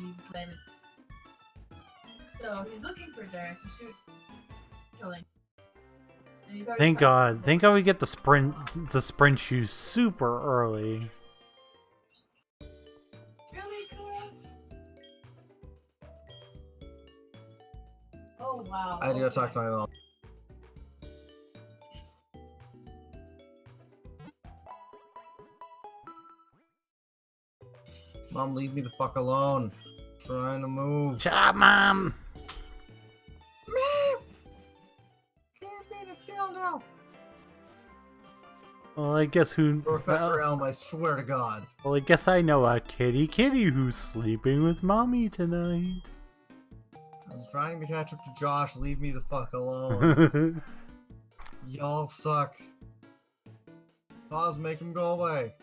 he's planning. So he's looking for Derek to shoot, killing. Thank God. Thank God we get the sprint shoes super early. Really cool. Oh wow. I had to go talk to my mom. Mom, leave me the fuck alone. I'm trying to move. Shut up, Mom! Mom! Can't be a dildo. Well, I guess who... Professor Elm, I swear to God. Well, I guess I know a kitty who's sleeping with Mommy tonight. I'm trying to catch up to Josh. Leave me the fuck alone. Y'all suck. Pause, make him go away.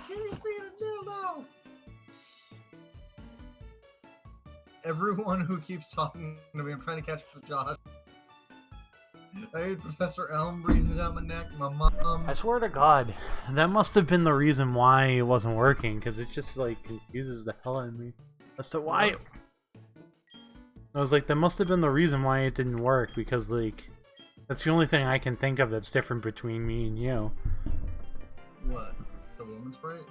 He's being a dildo. Everyone who keeps talking to me, I'm trying to catch up to Josh. I hate Professor Elm breathing down my neck. My mom. I swear to God, that must have been the reason why it wasn't working, because it just, like, confuses the hell out of me. As to why... I was like, that must have been the reason why it didn't work, because, like, that's the only thing I can think of that's different between me and you. What? The woman sprite?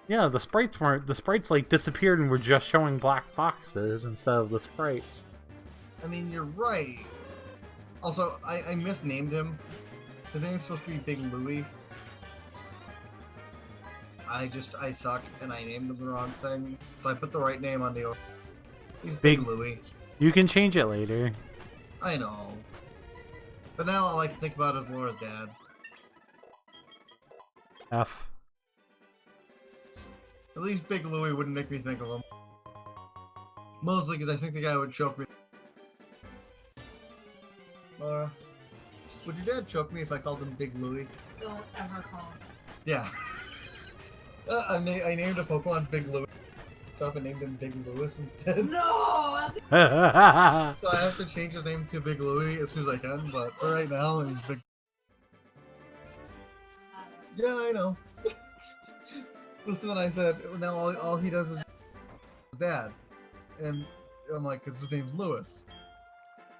Yeah, the sprites weren't... The sprites, like, disappeared and were just showing black boxes instead of the sprites. I mean, you're right. Also, I misnamed him. His name's supposed to be Big Louie. I suck, and I named him the wrong thing. So I put the right name on the order. He's Big Louie. You can change it later. I know. But now all I can think about is Laura's dad. F. At least Big Louie wouldn't make me think of him. Mostly because I think the guy would choke me. Laura, would your dad choke me if I called him Big Louie? Don't ever call him. Yeah. I named a Pokemon Big Louie. I named him Big Louis instead. No! So I have to change his name to Big Louie as soon as I can, but for right now, he's Big... Yeah, I know. So then I said, now all he does is dad. And I'm like, because his name's Lewis.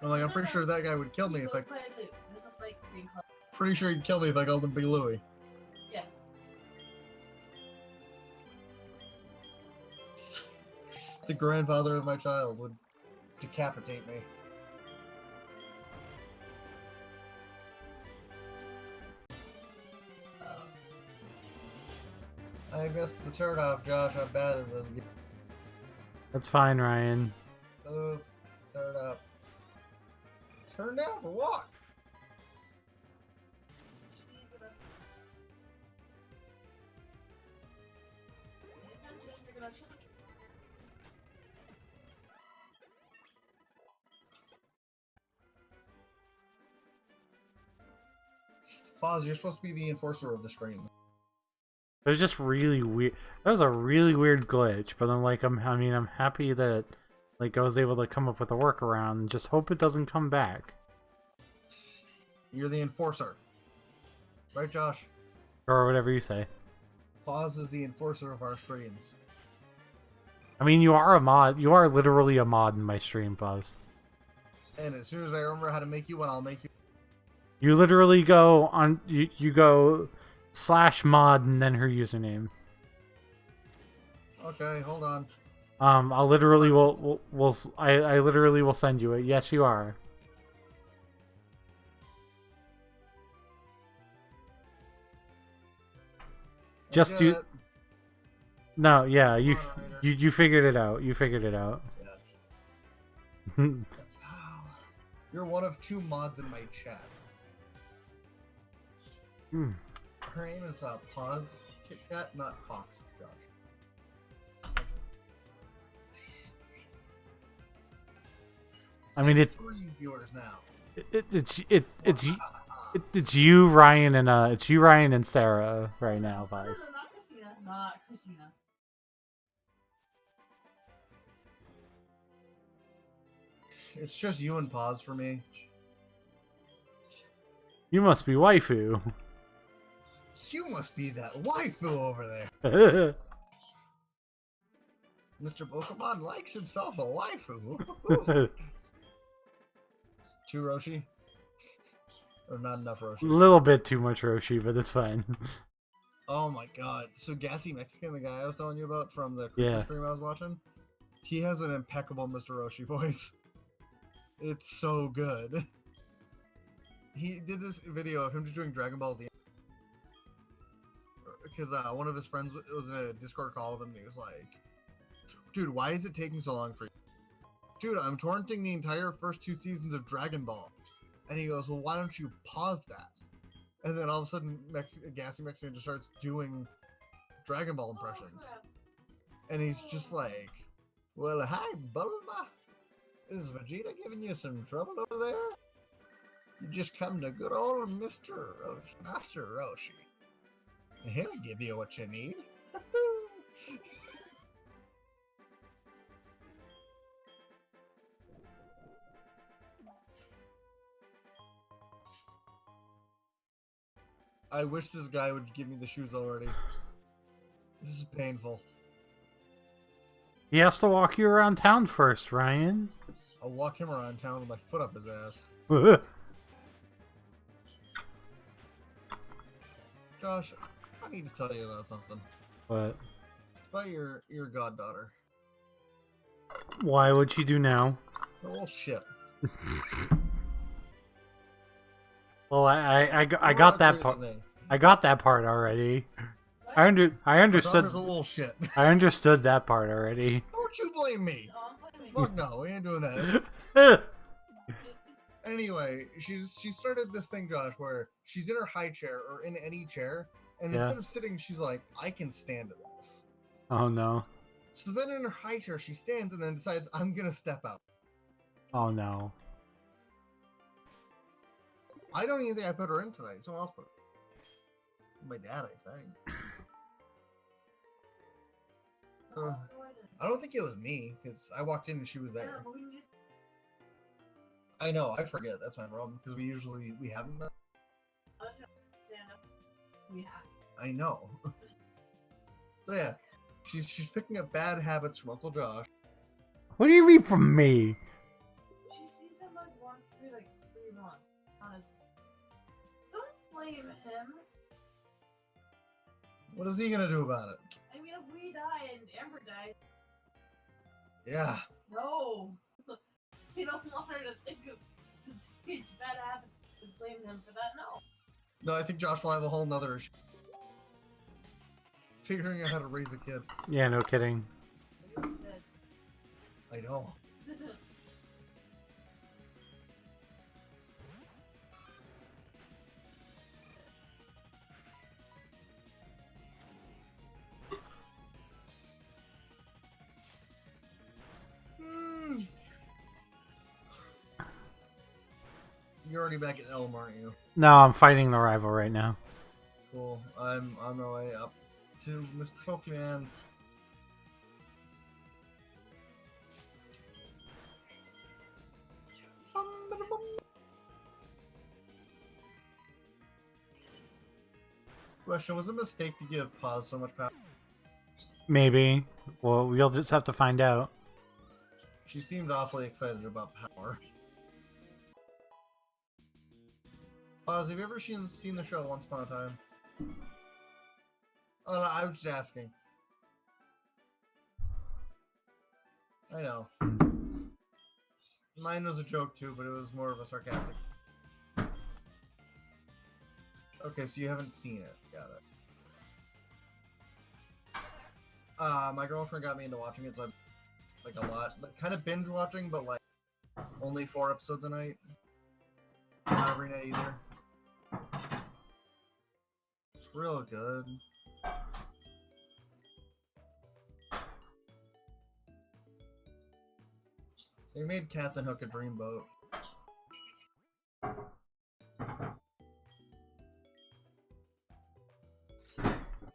I'm like, I'm pretty sure that guy would kill me if I... Pretty sure he'd kill me if I called him Big Louie. Yes. The grandfather of my child would decapitate me. I missed the turn off, Josh. I'm bad at this game. That's fine, Ryan. Oops. Turn up. Turn down for what? Pause, you're supposed to be the enforcer of the screen. It was just really weird. That was a really weird glitch, but I'm like, I'm happy that, like, I was able to come up with a workaround and just hope it doesn't come back. You're the enforcer. Right, Josh? Or whatever you say. Pause is the enforcer of our streams. I mean, you are a mod. You are literally a mod in my stream, Pause. And as soon as I remember how to make you one, I'll make you. You literally go on. You go /mod and then her username. Okay, hold on. I'll literally I literally will send you it. Yes, you are. Just do. No, yeah, you figured it out. You figured it out. Yeah. You're one of 2 mods in my chat. Her name is Pause Kit Kat, not Fox, Josh. I mean, it's 3 viewers now. It's you, Ryan, and Sarah right now, guys. No, not Christina. Not Christina. It's just you and Pause for me. You must be waifu. You must be that waifu over there. Mr. Pokemon likes himself a waifu. Too Roshi? Or not enough Roshi? A little bit too much Roshi, but it's fine. Oh my god. So Gassy Mexican, the guy I was telling you about from the creature stream I was watching, he has an impeccable Mr. Roshi voice. It's so good. He did this video of him just doing Dragon Ball Z. Because one of his friends was in a Discord call with him, and he was like, dude, why is it taking so long for you? Dude, I'm torrenting the entire first 2 seasons of Dragon Ball. And he goes, well, why don't you pause that? And then all of a sudden, Gassy Mexican just starts doing Dragon Ball impressions. And he's just like, well, hi, Bulma. Is Vegeta giving you some trouble over there? You just come to good old Mr. Roshi, Master Roshi. And he'll give you what you need. I wish this guy would give me the shoes already. This is painful. He has to walk you around town first, Ryan. I'll walk him around town with my foot up his ass. Josh, I need to tell you about something. What? It's about your goddaughter. Why would she do now? Oh shit. Well, I got that part. I got that part already. I understood. A little shit. I understood that part already. Don't you blame me. Fuck no, we ain't doing that. Anyway, she started this thing, Josh, where she's in her high chair or in any chair, and instead of sitting, she's like, I can stand in this. Oh no. So then in her high chair, she stands and then decides, I'm gonna step out. Oh no. I don't even think I put her in tonight. Someone else put her. My dad, I think. I don't think it was me, because I walked in and she was there. I know, I forget. That's my problem, because we haven't met. Yeah. I know. So yeah, she's picking up bad habits from Uncle Josh. What do you mean from me? She sees him like once every like 3 months. Honestly. Don't blame him. What is he gonna do about it? I mean, if we die and Amber dies. Yeah. No. We don't want her to think of to teach bad habits and blame him for that. No. No, I think Josh will have a whole nother issue. Figuring out how to raise a kid. Yeah, no kidding. I know. You're already back at Elm, aren't you? No, I'm fighting the rival right now. Cool. I'm on my way up to Mr. Pokemon's. Question, was it a mistake to give Paz so much power? Maybe. Well, we'll just have to find out. She seemed awfully excited about power. Paz, have you ever seen the show Once Upon a Time? Oh, no, I was just asking. I know. Mine was a joke too, but it was more of a sarcastic. Okay, so you haven't seen it. Got it. My girlfriend got me into watching it, so like a lot. Like, kind of binge watching, but like only 4 episodes a night. Not every night either. It's real good. They made Captain Hook a dreamboat.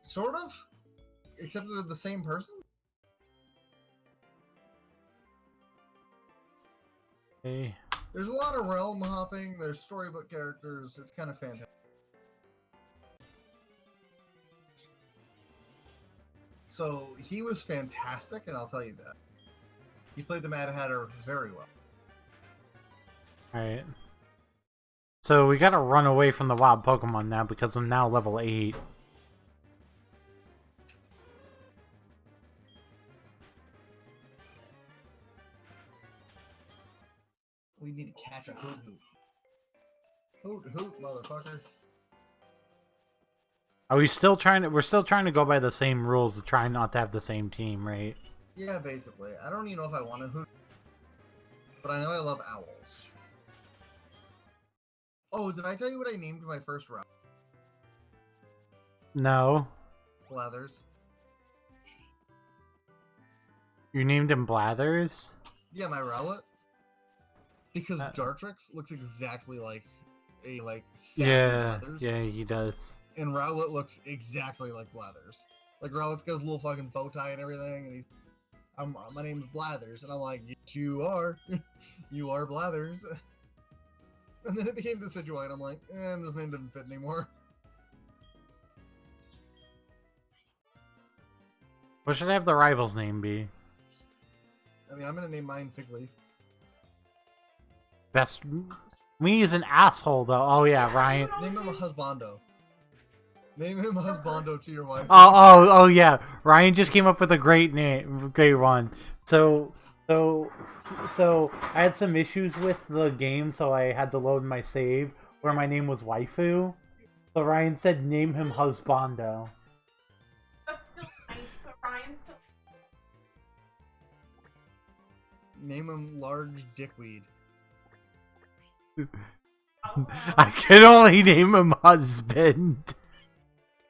Sort of? Except they're the same person? Hey. There's a lot of realm hopping. There's storybook characters. It's kind of fantastic. So he was fantastic, and I'll tell you that. He played the Mad Hatter very well. Alright. So we gotta run away from the wild Pokemon now because I'm now level 8. We need to catch a Hoot Hoot. Hoot Hoot, motherfucker. Are we still trying to... We're still trying to go by the same rules of trying not to have the same team, right? Yeah, basically. I don't even know if I want a Hoot, but I know I love owls. Oh, did I tell you what I named my first route? No. Blathers. You named him Blathers? Yeah, my Rowlet. Because Dartrix looks exactly like a sassy Blathers. Yeah, he does. And Rowlet looks exactly like Blathers. Like Rowlet's got his little fucking bow tie and everything, and he's, my name's Blathers, and I'm like, yes, you are, you are Blathers. And then it became Decidueye, and I'm like, this name doesn't fit anymore. What should I have the rival's name be? I mean, I'm gonna name mine Figleaf. Best... Me is an asshole, though. Oh, yeah, Ryan. Name him a husbando. Name him husbando to your wife. Oh, yeah. Ryan just came up with a great name. Great one. So I had some issues with the game, so I had to load my save where my name was Waifu. So Ryan said name him husbando. That's still nice. So Ryan's still... Name him Large Dickweed. I can only name him husband.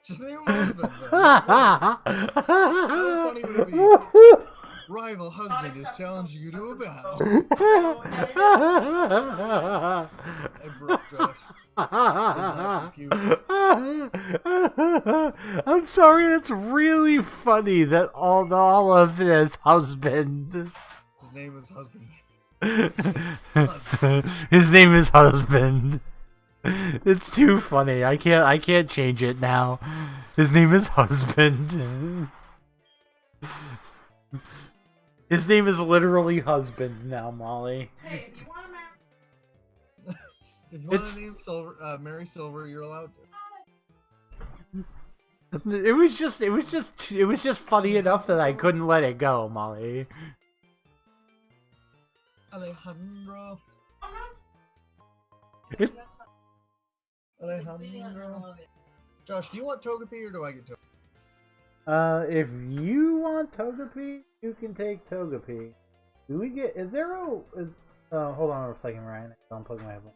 Just name him husband, How funny would it be? Rival husband is challenging you to a battle. I broke Josh. I'm sorry, that's really funny that all of it is husband. His name is husband. His name is husband. It's too funny. I can't change it now. His name is husband. His name is literally husband now, Molly. Hey, if you want to marry... If you want to name Silver, Mary Silver, you're allowed to. It was just funny enough that I couldn't let it go, Molly. Alejandro. It, Alejandro. Josh, do you want Togepi or do I get Togepi? if you want Togepi, you can take Togepi. Do we get... Is there a... hold on a second, Ryan. I'm plugging my headphone.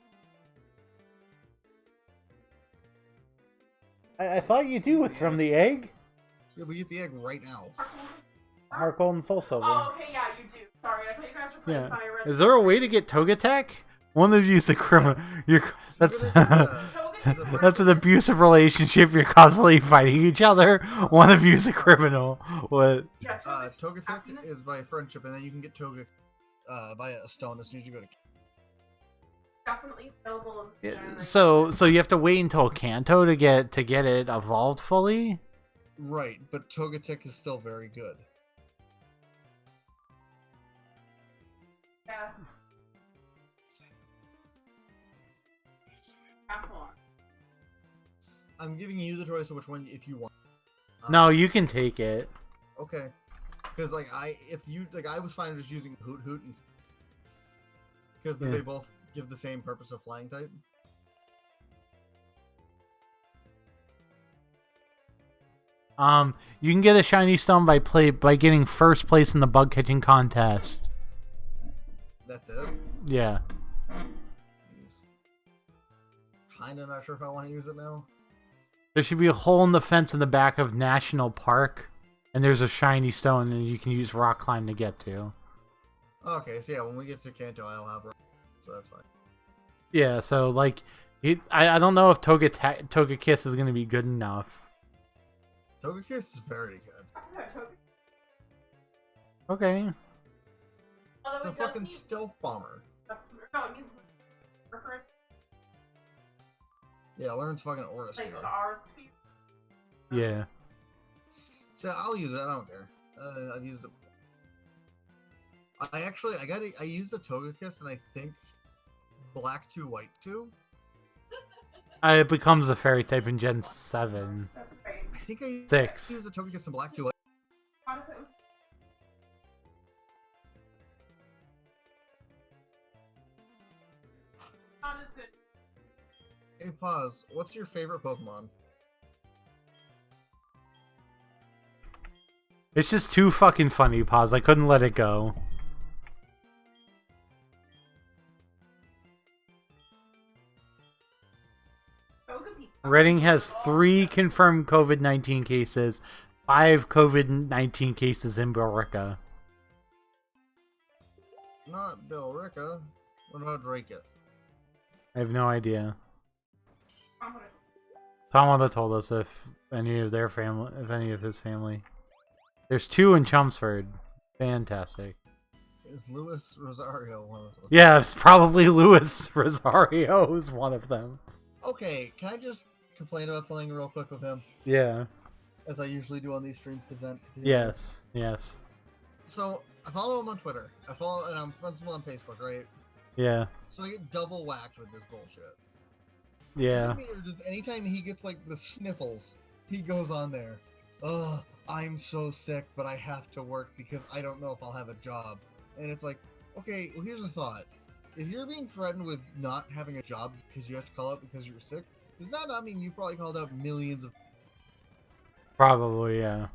I thought you do it from the egg. Yeah, we get the egg right now. Heart Gold and Soul Silver. Oh, okay, yeah, you do. Sorry, I thought you guys were playing Fire Red. Is there a way to get Togetic? One of you's a criminal. That's an abusive relationship. You're constantly fighting each other. One of you's a criminal. What? Yeah, Togetic is by friendship, and then you can get Togetic via a stone as soon as you go to. Definitely available in the generation. So you have to wait until Kanto to get it evolved fully. Right, but Togetic is still very good. Yeah. I'm giving you the choice of which one if you want. No, you can take it. Okay, because I was fine just using Hoot Hoot and because they both give the same purpose of flying type. You can get a shiny stone by getting first place in the bug catching contest. That's it? Yeah. Kinda not sure if I want to use it now. There should be a hole in the fence in the back of National Park, and there's a shiny stone, and you can use rock climb to get to. Okay, so yeah, when we get to Kanto, I'll have rock, so that's fine. Yeah, so like, I don't know if Togekiss is gonna be good enough. Togekiss is very good. Okay. It's a fucking stealth bomber. No, it means reference. Yeah, learn's fucking Aura Like Sphere. our sphere. Yeah. So I'll use it. I don't care. I've used it. I used the Togekiss and I think Black 2, White 2. It becomes a fairy type in Gen 7. That's great. I think I 6. used the Togekiss in Black 2, White. How does it? Not as good. Hey, pause. What's your favorite Pokemon? It's just too fucking funny, Pause. I couldn't let it go. Reading has 3 confirmed COVID-19 cases, 5 COVID-19 cases in Billerica. Not Billerica. What about Drake? I have no idea. Tom would have told us if any of their family, if any of his family. There's 2 in Chelmsford. Fantastic. Is Luis Rosario one of them? Yeah, it's probably Luis Rosario who's one of them. Okay, can I just complain about something real quick with him? Yeah. As I usually do on these streams to vent. Yes. Yes. So, I follow him on Twitter. And I'm friends with him on Facebook, right? Yeah. So I get double whacked with this bullshit. Yeah. Just anytime he gets like the sniffles, he goes on there. Ugh, I'm so sick, but I have to work because I don't know if I'll have a job. And it's like, okay, well here's the thought. If you're being threatened with not having a job because you have to call out because you're sick, does that not mean you've probably called out millions of... Probably, yeah.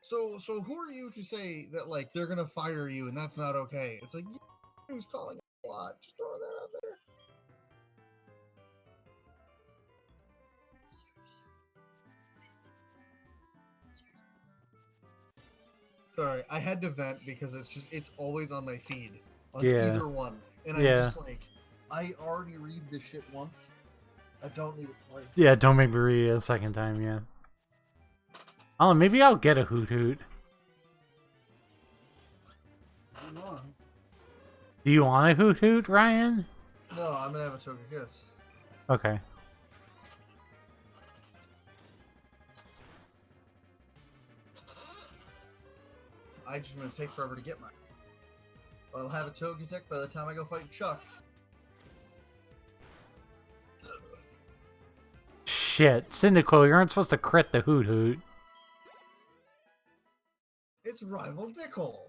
So who are you to say that, like, they're gonna fire you and that's not okay? It's like, who's calling a lot? Just throwing that out there. Sorry, I had to vent because it's always on my feed. On either one. And I'm just like, I already read this shit once. I don't need it twice. Yeah, don't make me read it a second time, yeah. Oh, maybe I'll get a Hoot Hoot. Do you want a Hoot Hoot, Ryan? No, I'm gonna have a Togekiss. Okay. I just gonna take forever to get mine. But I'll have a Togetic by the time I go fight Chuck. Shit, Cyndaquil, you aren't supposed to crit the Hoot Hoot. It's Rival Dickhole.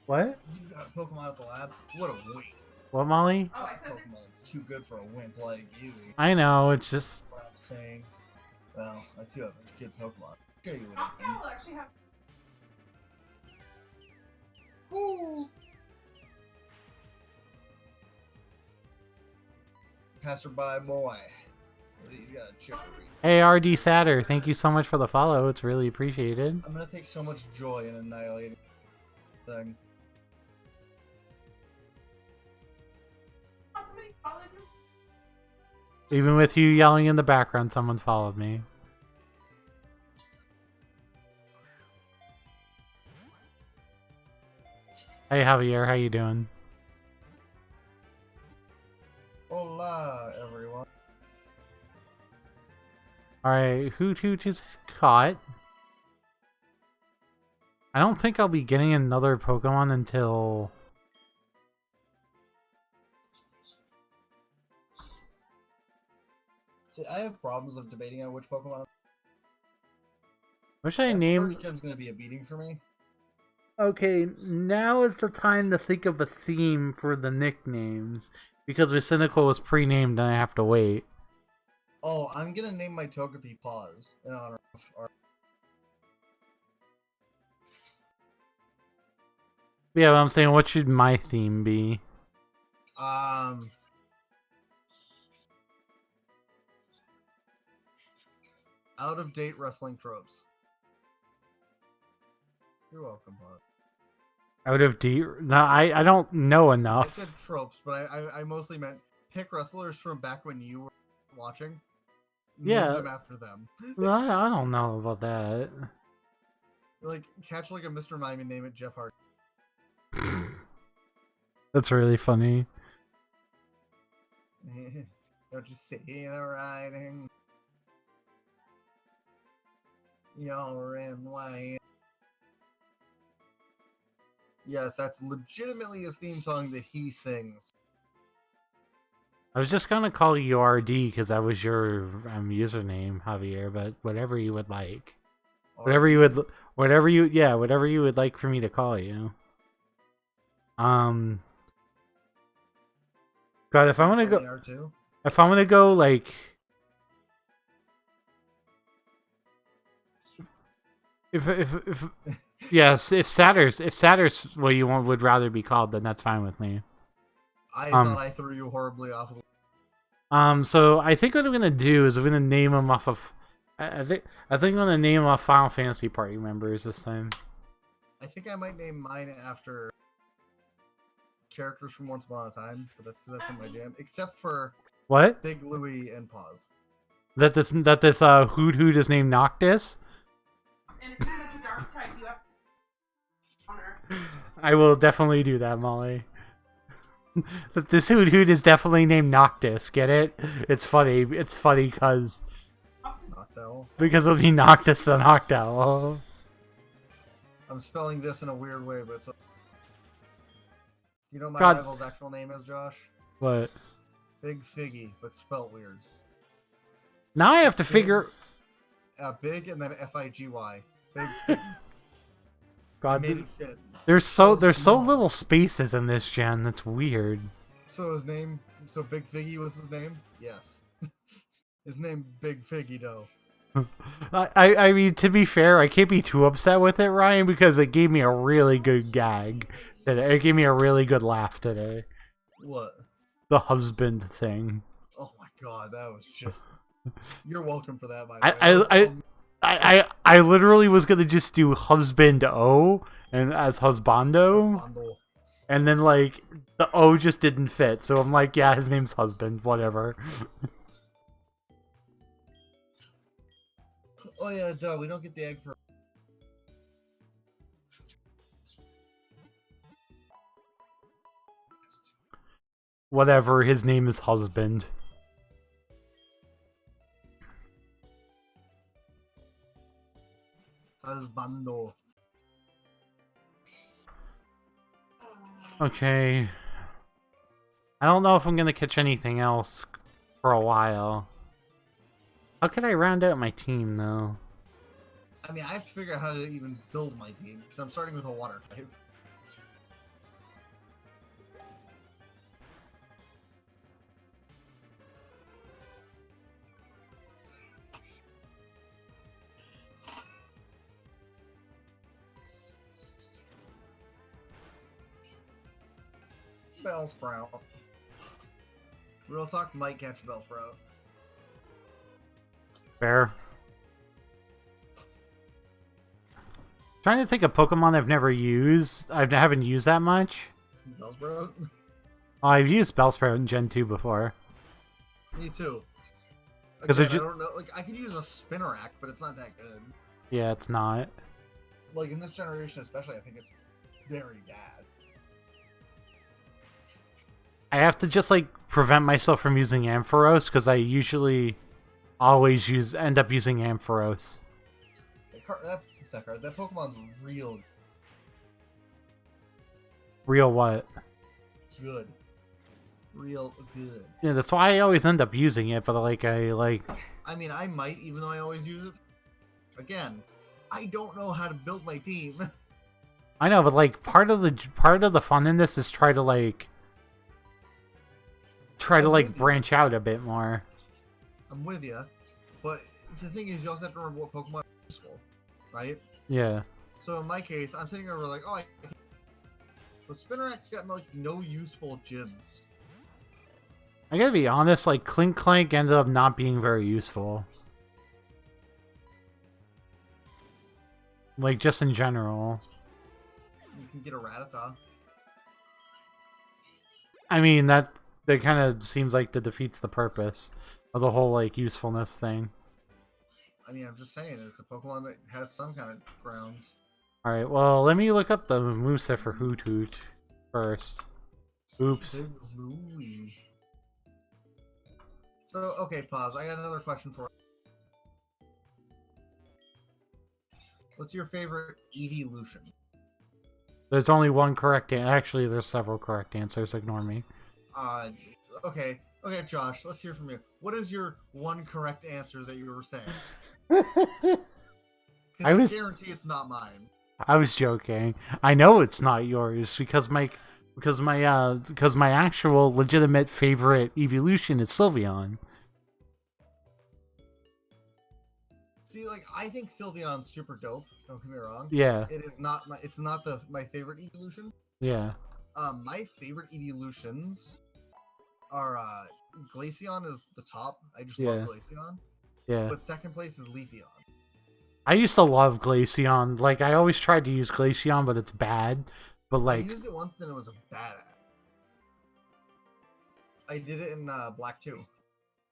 What? You got a Pokemon at the lab? What a waste. What, Molly? Oh, This Pokemon's too good for a wimp like you. I know, it's just... What I'm saying. Well, I do have a good Pokemon. Show you what Oh, I yeah, mean. we'll actually have. Woo! Passerby boy. He's got a chippery. Hey, RD Satter, thank you so much for the follow. It's really appreciated. I'm gonna take so much joy in annihilating thing. Oh, somebody followed you. Even with you yelling in the background, someone followed me. Hey, Javier, how you doing? Hola, everyone. Alright, Hoot Hoot is caught. I don't think I'll be getting another Pokemon until... See, I have problems of debating on which Pokemon. What should I That name? First gen's gonna be a beating for me. Okay, now is the time to think of a theme for the nicknames. Because with Cynical was pre-named and I have to wait. Oh, I'm gonna name my Togepi Paws in honor of our... Yeah, but I'm saying, what should my theme be? Out-of-date wrestling tropes. You're welcome, Pod. Out of date? No, I don't know I enough. said tropes, but I mostly meant pick wrestlers from back when you were watching. Yeah. Name them after them. I don't know about that. Like, catch like a Mr. Mime and name it Jeff Hardy. That's really funny. Don't you see the writing? You're in white. Yes, that's legitimately his theme song that he sings. I was just gonna call you RD because that was your username, Javier. But whatever you would like, whatever you would like for me to call you. God, if I want to go, like, if yes, if Satyr's what you would rather be called, then that's fine with me. I thought I threw you horribly off of the... So I think what I'm gonna do is I'm gonna name them off of. I think I'm gonna name them off Final Fantasy party members this time. I think I might name mine after characters from Once Upon a Time, but that's because that's been my jam. Except for What? Big Louie and Pause. That this Hoot Hoot is named Noctis. And if you go to dark type, you have honor. I will definitely do that, Molly. But this Hoot Hoot is definitely named Noctis. Get it? It's funny. It's funny because it'll be Noctis the Noctowl. I'm spelling this in a weird way, but so... You know what my rival's actual name is, Josh? What? Big Figgy, but spelt weird. Now I have to figure... Big and then F-I-G-Y. Big Figgy. God, made it fit. There's so little spaces in this gen. That's weird. So Big Figgy was his name? Yes. His name Big Figgy though. I mean, to be fair, I can't be too upset with it, Ryan, because it gave me a really good gag today. It gave me a really good laugh today. What? The husband thing. Oh my god, that was just... You're welcome for that, by the way. I literally was gonna just do husband O and as husbando, and then like the O just didn't fit, so I'm like, yeah, his name's husband, whatever. Oh yeah, duh, we don't get the egg for... Whatever, his name is husband. Husbando. Okay. I don't know if I'm gonna catch anything else for a while. How can I round out my team, though? I mean, I have to figure out how to even build my team, because I'm starting with a water type. Bellsprout. Real talk, might catch Bellsprout. Fair. Trying to think of Pokemon I've never used. I haven't used that much. Bellsprout? Oh, I've used Bellsprout in Gen 2 before. Me too. Again, I don't know. Like, I could use a Spinarak, but it's not that good. Yeah, it's not. Like, in this generation especially, I think it's very bad. I have to just, like, prevent myself from using Ampharos, because I usually always end up using Ampharos. That Pokemon's real... Real what? Good. Real good. Yeah, that's why I always end up using it, but, like, I mean, I might, even though I always use it. Again, I don't know how to build my team. I know, but, like, part of the fun in this is try to branch out a bit more. I'm with you, but the thing is, you also have to remember what Pokemon are useful, right? Yeah. So in my case, I'm sitting over like, oh, but Spinarak's got like no useful gyms. I gotta be honest, like Clink Clank ended up not being very useful. Like just in general. You can get a Rattata. I mean that kind of seems like that defeats the purpose of the whole like usefulness thing. I mean, I'm just saying it's a Pokemon that has some kind of grounds. All right, well let me look up the moveset for Hoot Hoot first. Oops. Big Louie. So, okay, pause. I got another question for you. What's your favorite evolution? There's only one correct actually, there's several correct answers. Ignore me. Okay. Okay, Josh, let's hear from you. What is your one correct answer that you were saying? I Because I guarantee it's not mine. I was joking. I know it's not yours because my actual legitimate favorite evolution is Sylveon. See, like, I think Sylveon's super dope. Don't get me wrong. Yeah. It is not my. It's not my favorite evolution. Yeah. My favorite evolutions are Glaceon is the top. I just love Glaceon. Yeah. But second place is Leafeon. I used to love Glaceon. Like, I always tried to use Glaceon, but it's bad. But like, I used it once and it was a badass. I did it in Black 2.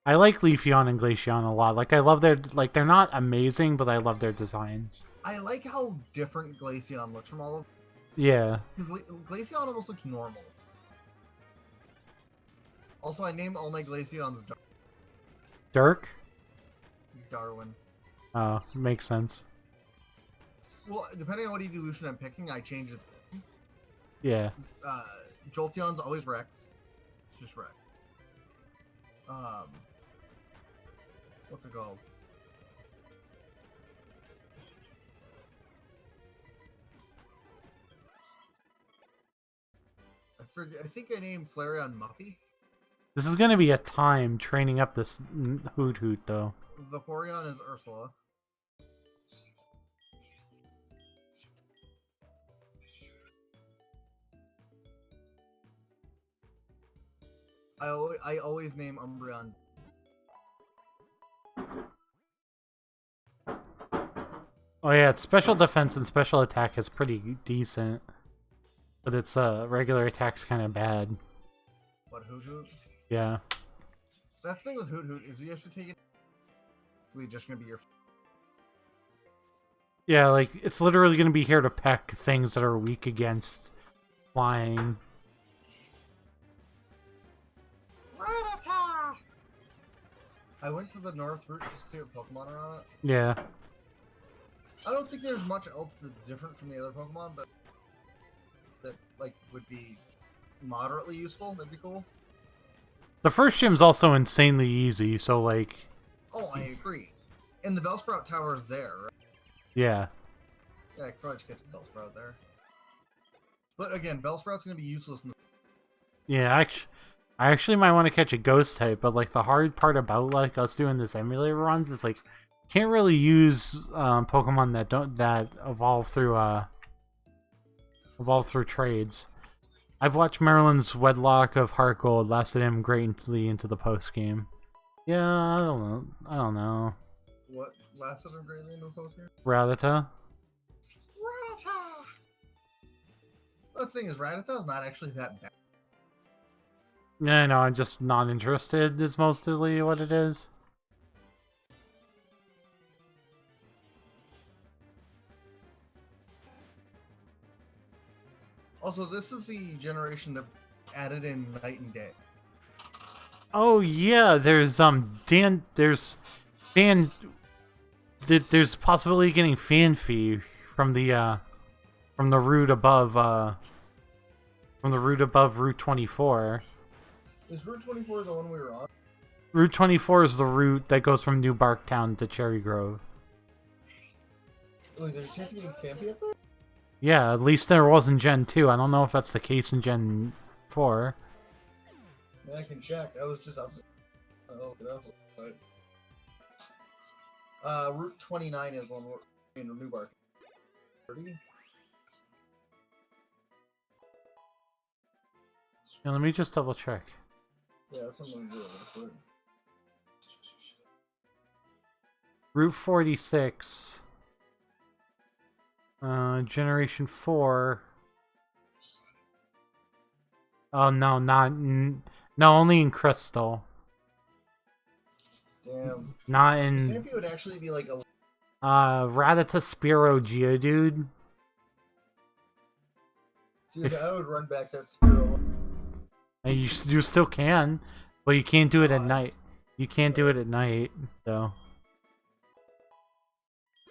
I like Leafeon and Glaceon a lot. Like, I love their, like, they're not amazing, but I love their designs. I like how different Glaceon looks from all of them. Yeah. Because Glaceon almost looks normal. Also, I name all my Glaceons Dirk? Darwin. Oh, makes sense. Well, depending on what evolution I'm picking, I change it. Yeah. Jolteon's always Rex. It's just Rex. What's it called? I forget. I think I named Flareon Muffy. This is gonna be a time training up this Hoot Hoot, though. Vaporeon is Ursula. I always name Umbreon. Oh yeah, its special defense and special attack is pretty decent. But its regular attack's kind of bad. What, Hoot Hoot? Yeah. That's the thing with Hoot Hoot is you have to take it. It's just gonna be your. Yeah, like, it's literally gonna be here to peck things that are weak against flying. Rattata! I went to the North Route to see what Pokemon are on it. Yeah. I don't think there's much else that's different from the other Pokemon, but that like would be moderately useful. That'd be cool. The first gym's also insanely easy, so like... Oh, I agree. And the Bellsprout Tower is there, right? Yeah. Yeah, I could probably just get to Bellsprout there. But again, Bellsprout's gonna be useless in the... Yeah, I actually might want to catch a ghost type, but like the hard part about like us doing this emulator runs is like can't really use Pokemon that evolve through trades. I've watched Maryland's Wedlock of Heart Gold lasted him greatly into the post game. Yeah, I don't know. What lasted him greatly into the post game? Rattata. Rattata. The thing is, Rattata's not actually that bad. Yeah, no, I'm just not interested is mostly what it is. Also, this is the generation that added in Night and Day. Oh yeah, there's there's possibility getting Fanfy from the route above Route 24. Is Route 24 the one we were on? Route 24 is the route that goes from New Barktown to Cherry Grove. Wait, there's a chance of getting Fampy up there? Yeah, at least there was in Gen 2. I don't know if that's the case in Gen 4. I mean, I can check. I was just up there. I'll look it up. But... Route 29 is one in New Bark. 30? Yeah, let me just double check. Yeah, that's what I'm gonna do. Route 46. Generation 4. Oh, no, no, only in Crystal. Damn. Not in... Fampy would actually be like a... Rattata Spearow Geodude. Dude, I would run back that Spearow. And you still can, but you can't do it at night. You can't do it at night, so.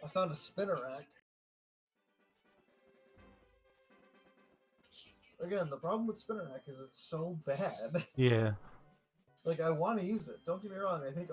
I found a spinner rack. Again, the problem with spinner rack is it's so bad. Yeah. Like, I want to use it. Don't get me wrong. I think.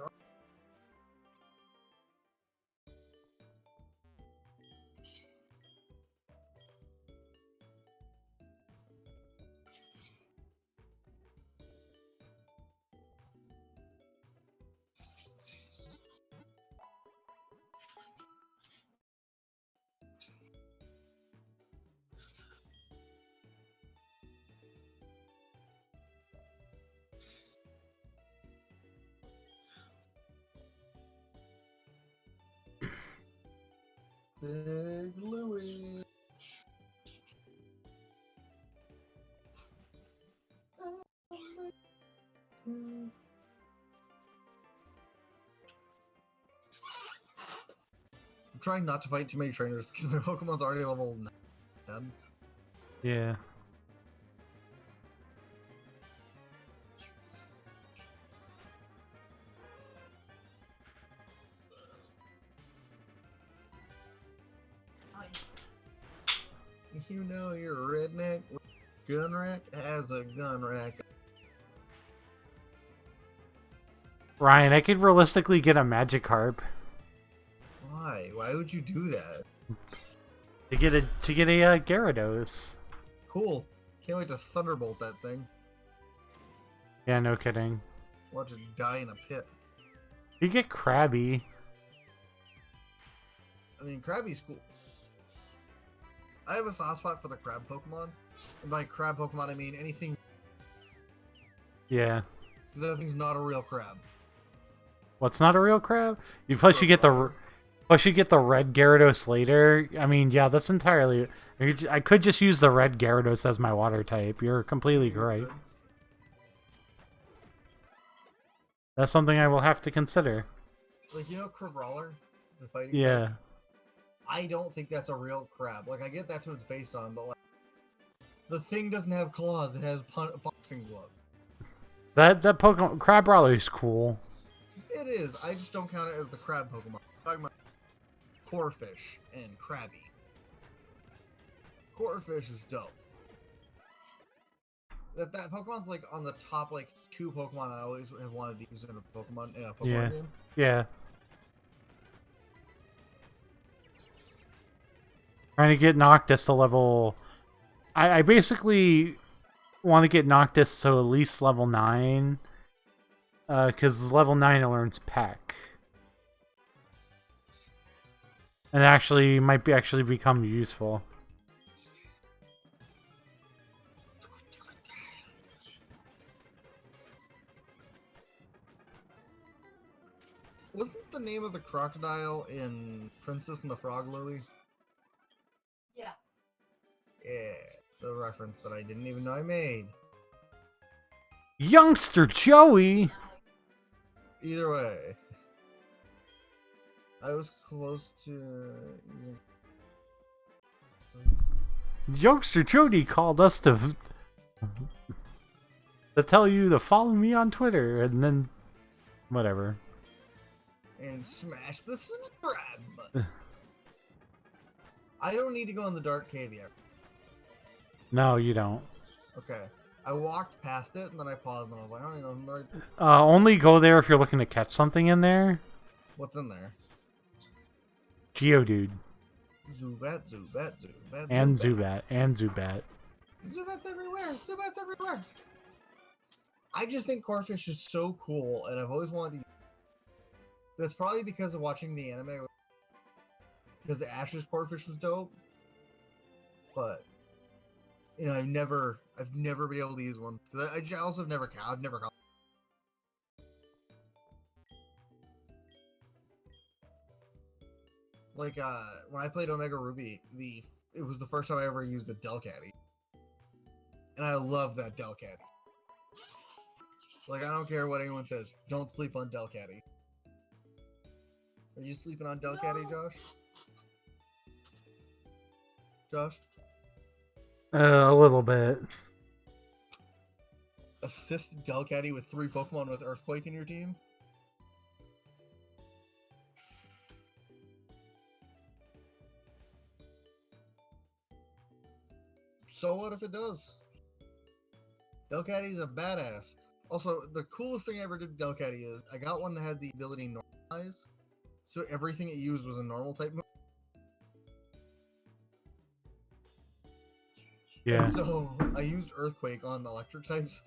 Big Louie. I'm trying not to fight too many trainers because my Pokemon's already level 9. Yeah. You know your redneck gun rack has a gun rack. Ryan, I could realistically get a Magikarp. Why? Why would you do that? To get a Gyarados. Cool. Can't wait to thunderbolt that thing. Yeah, no kidding. Watch it die in a pit. You get Krabby. I mean, Krabby's cool. I have a soft spot for the crab Pokemon. And by crab Pokemon, I mean anything. Yeah. Because that thing's not a real crab. What's not a real crab? Plus you get the red Gyarados later. I mean, yeah, that's entirely. I could just use the red Gyarados as my water type. You're completely correct. That's something I will have to consider. Like, you know Crabrawler? The fighting Yeah. type? I don't think that's a real crab. Like, I get that's what it's based on, but like, the thing doesn't have claws. It has a boxing glove. That Pokemon Crabrawler is cool. It is. I just don't count it as the crab Pokemon. I'm talking about Corphish and Krabby. Corphish is dope. That Pokemon's like on the top like 2 Pokemon I always have wanted to use in a Pokemon game. Yeah. Trying to get Noctis to level. I basically want to get Noctis to at least level 9. Because level 9 it learns Peck. And actually might become useful. Wasn't the name of the crocodile in Princess and the Frog, Louie? Yeah. Yeah, it's a reference that I didn't even know I made. Youngster Joey! Either way. I was close to using... Youngster Jody called us to tell you to follow me on Twitter, and then whatever. And smash the subscribe button. I don't need to go in the dark cave yet. No, you don't. Okay. I walked past it, and then I paused, and I was like, I don't even know. I'm right... Only go there if you're looking to catch something in there. What's in there? Geodude. Zubat, Zubat, Zubat, And Zubat. Zubat. Zubat's everywhere! Zubat's everywhere! I just think Corphish is so cool, and I've always wanted to... That's probably because of watching the anime. Because Ash's Corphish was dope. But, you know, I've never been able to use one. I also have never caught. Like, when I played Omega Ruby, it was the first time I ever used a Delcatty. And I love that Delcatty. Like, I don't care what anyone says. Don't sleep on Delcatty. Are you sleeping on Delcatty, No. Josh? Josh? A little bit. assist Delcatty with 3 Pokemon with Earthquake in your team? So what if it does? Delcatty's a badass. Also, the coolest thing I ever did with Delcatty is I got one that had the ability to normalize, so everything it used was a normal type move. Yeah. And so I used Earthquake on electric types.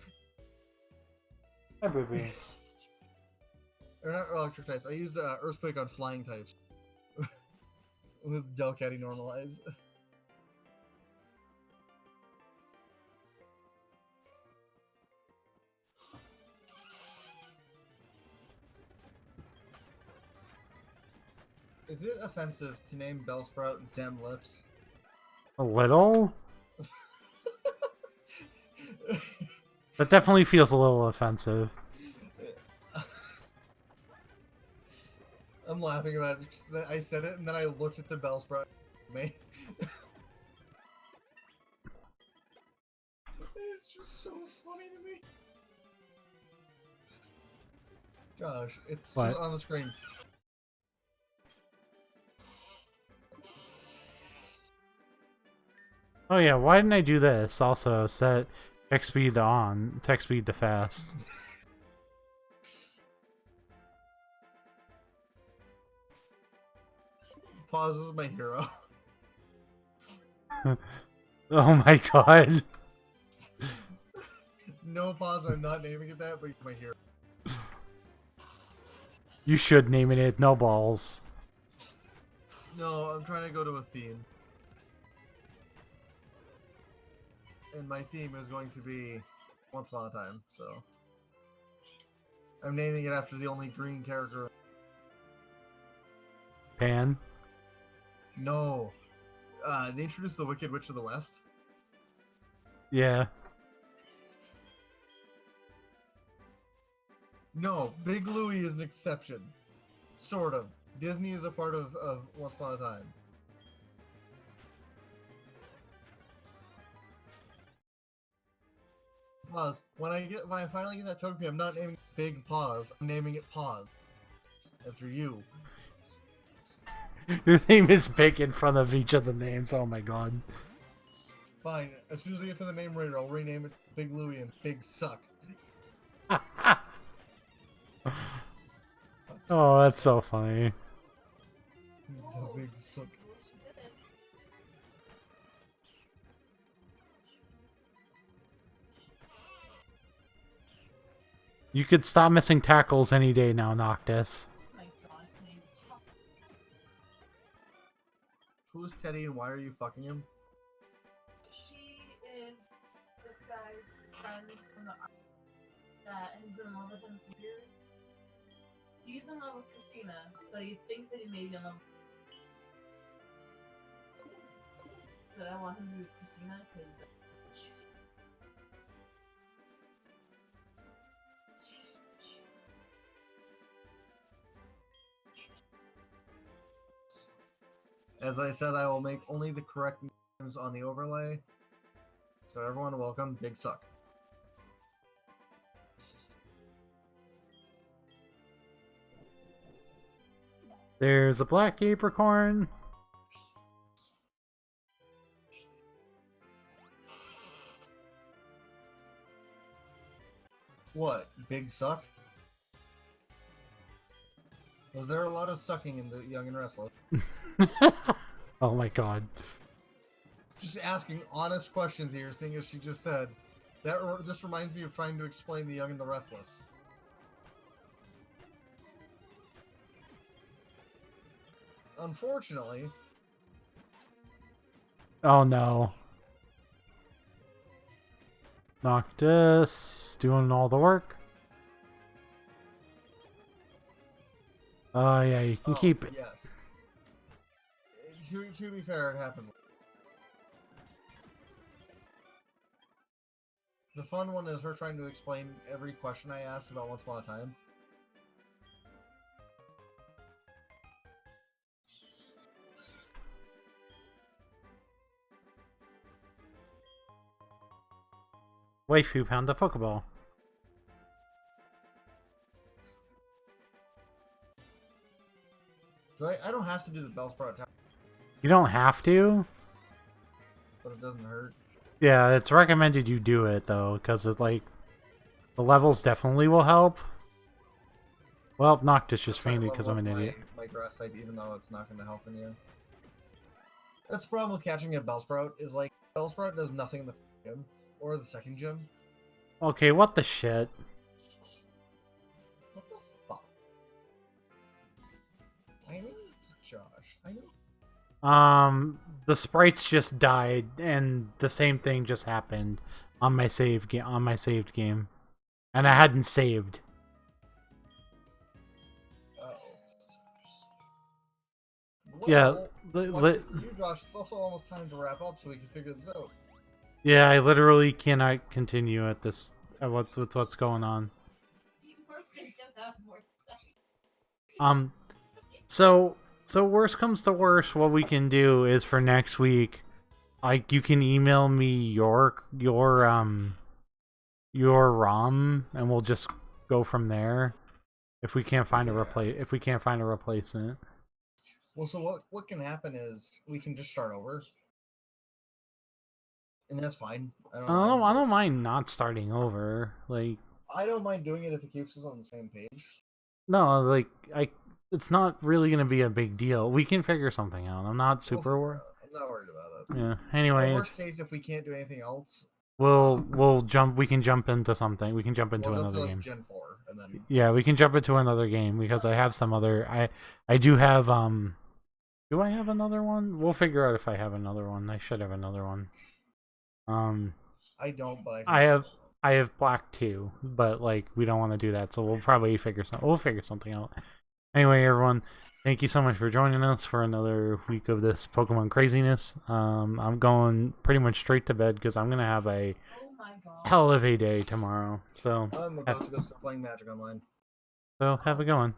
Hi, baby. Or not electric types. I used Earthquake on flying types. With Delcatty normalize. Is it offensive to name Bellsprout Dem Lips? A little? That definitely feels a little offensive. I'm laughing about it. I said it and then I looked at the Bellsprout. Me. It's just so funny to me. Gosh, it's What? just on the screen. Oh yeah, why didn't I do this? Also, set text speed to on, text speed to fast. Pause is my hero. Oh my god. No pause, I'm not naming it that, but you're my hero. You should name it No Balls. No, I'm trying to go to a theme. And my theme is going to be Once Upon a Time, so... I'm naming it after the only green character. Pan? No. They introduced the Wicked Witch of the West. Yeah. No, Big Louie is an exception. Sort of. Disney is a part of Once Upon a Time. Pause. When I finally get that Togepi, I'm not naming it Big Paws. I'm naming it Paws. After you. Your name is big in front of each of the names. Oh my god. Fine. As soon as I get to the name rater, I'll rename it Big Louie and Big Suck. Oh, that's so funny. The Big Suck. You could stop missing tackles any day now, Noctis. My God's name. Who's Teddy and why are you fucking him? She is this guy's friend from the army that has been in love with him for years. He's in love with Christina, but he thinks that he may be in love with but I want him to be with Christina because As I said, I will make only the correct names on the overlay. So everyone, welcome Big Suck. There's a black apricorn. What? Big Suck? Was there a lot of sucking in the Young and Restless? Oh my god. Just asking honest questions here, seeing as she just said that. This reminds me of trying to explain the Young and the Restless. Unfortunately. Oh no. Noctis doing all the work. Oh yeah, you can keep it. Yes. To be fair, it happens. The fun one is her trying to explain every question I ask about Once Upon a Time. Waifu found a Pokeball. I don't have to do the Bellsprout Tower, You don't have to. but it doesn't hurt. Yeah, it's recommended you do it though, because it's like the levels definitely will help. Well, Noctis just fainted because I'm an idiot. My grass type, even though it's not going to help in you. That's the problem with catching a Bellsprout, is like, Bellsprout does nothing in the gym, or the second gym. Okay, what the shit? What the fuck? My name is Josh. I know. The sprites just died, and the same thing just happened on my saved game, and I hadn't saved. Yeah, you, Josh, it's also almost time to wrap up so we can figure this out. yeah, I literally cannot continue at this with what's going on. So worst comes to worst, what we can do is for next week, you can email me your ROM, and we'll just go from there. If we can't find a replacement. Well, so what can happen is we can just start over, and that's fine. I don't mind not starting over. Like, I don't mind doing it if it keeps us on the same page. No, like it's not really gonna be a big deal. We can figure something out. I'm not super worried. I'm not worried about it. Yeah. Anyway, worst case, if we can't do anything else, we'll jump. We can jump into something. We can jump into another game. Gen 4, and then yeah, we can jump into another game because I have some other. I do have Do I have another one? We'll figure out if I have another one. I should have another one. I don't, but I have black too, but like we don't want to do that, so we'll probably figure something out. Anyway, everyone, thank you so much for joining us for another week of this Pokemon craziness. I'm going pretty much straight to bed because I'm gonna have a hell of a day tomorrow. So I'm about to go start playing Magic Online. So have a good one.